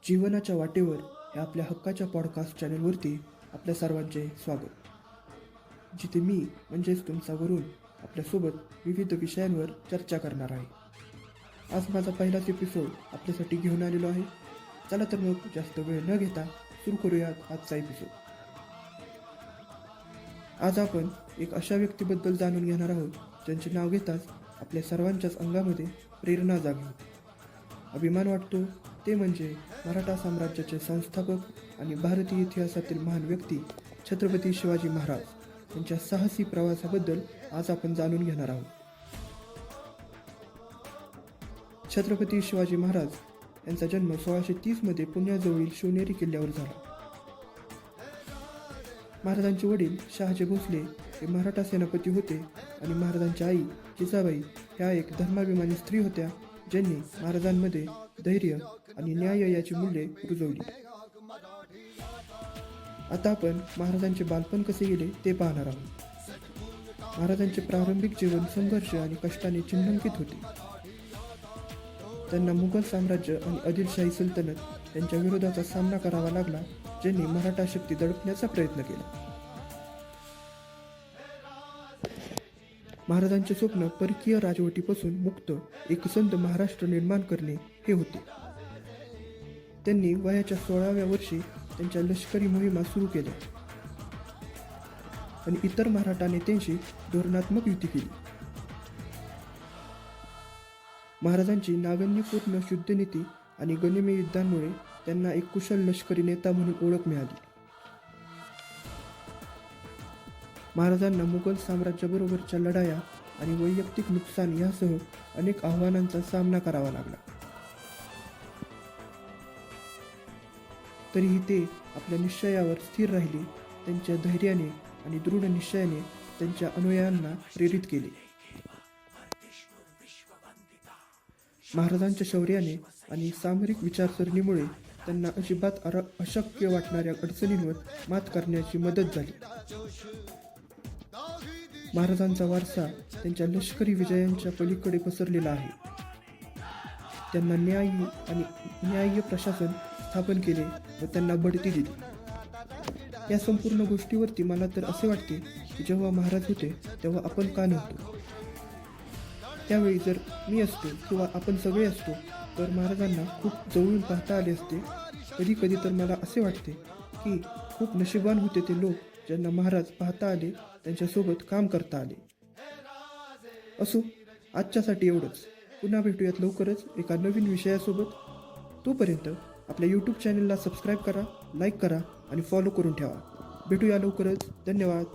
जीवनाच्या वाटेवर या आपल्या हक्काच्या पॉडकास्ट चॅनलवरती आपल्या सर्वांचे स्वागत. जिथे मी म्हणजेच तुमचा वरून आपल्यासोबत विविध विषयांवर चर्चा करणार आहे. आज माझा पहिलाच एपिसोड आपल्यासाठी घेऊन आलेलो आहे. चला तर मग जास्त वेळ न घेता सुरू करूयात आजचा एपिसोड. आज आपण एक अशा व्यक्तीबद्दल जाणून घेणार आहोत ज्यांचे नाव घेताच आपल्या सर्वांच्याच अंगामध्ये प्रेरणा जागी होते. अभिमान वाटतो ते म्हणजे मराठा साम्राज्याचे संस्थापक आणि भारतीय इतिहासातील महान व्यक्ती छत्रपती शिवाजी महाराज यांच्या साहसी प्रवासाबद्दल आज आपण जाणून घेणार आहोत. छत्रपती शिवाजी महाराज यांचा जन्म 1630 मध्ये पुण्याजवळील शिवनेरी किल्ल्यावर झाला. महाराजांचे वडील शहाजी भोसले हे मराठा सेनापती होते आणि महाराजांच्या आई जिजाबाई ह्या एक धर्माभिमानी स्त्री होत्या ज्यांनी महाराजांमध्ये धैर्य आणि न्याय याची मूल्ये रुजवली. आता आपण महाराजांचे बालपण कसे गेले ते पाहणार आहोत. महाराजांचे प्रारंभिक जीवन संघर्ष आणि कष्टाने चिन्हांकित होते. त्यांना मुघल साम्राज्य आणि आदिलशाही सल्तनत यांच्या विरोधाचा सामना करावा लागला, ज्यांनी मराठा शक्ती दडपण्याचा प्रयत्न केला. महाराजांचे स्वप्न परकीय राजवटीपासून मुक्त एक संत महाराष्ट्र निर्माण करणे हे होते. त्यांनी वयाच्या 16व्या वर्षी त्यांच्या लष्करी मोहिमा सुरू केल्या आणि इतर मराठा नेत्यांशी धोरणात्मक युती केली. महाराजांची नाविन्यपूर्ण युद्धनीती आणि गनिमी युद्धांमुळे त्यांना एक कुशल लष्करी नेता म्हणून ओळख मिळाली. महाराजांना मुघल साम्राज्याबरोबरच्या लढाया आणि वैयक्तिक नुकसान यासह अनेक आव्हानांचा सामना करावा लागला. तरीही ते आपल्या निश्चयावर स्थिर राहिले. त्यांच्या धैर्याने आणि दृढ निश्चयाने त्यांच्या अनुयायांना प्रेरित केले. महाराजांच्या शौर्याने आणि सामरिक विचारसरणीमुळे त्यांना अजिबात अशक्य वाटणाऱ्या अडचणींवर मात करण्याची मदत झाली. महाराजांचा वारसा त्यांच्या लष्करी विजयांच्या पलीकडे पसरलेला आहे. त्यांना न्याय्य प्रशासन स्थापन केले व त्यांना बढती दिली. या संपूर्ण गोष्टीवरती मला तर असे वाटते की जेव्हा महाराज होते तेव्हा आपण का नव्हतो. त्यावेळी जर मी असतो किंवा आपण सगळे असतो तर महाराजांना खूप जवळून पाहता आले असते. कधी कधी तर मला असे वाटते की खूप नशीबवान होते ते लोक ज्यांना महाराज पाहता आले, त्यांच्यासोबत काम करता आले. असो, आजच्यासाठी एवढंच. पुन्हा भेटूयात लवकरच एका नवीन विषयासोबत. तोपर्यंत आपल्या यूट्यूब चॅनलला सबस्क्राईब करा, लाईक करा आणि फॉलो करून ठेवा. भेटूया लवकरच. धन्यवाद.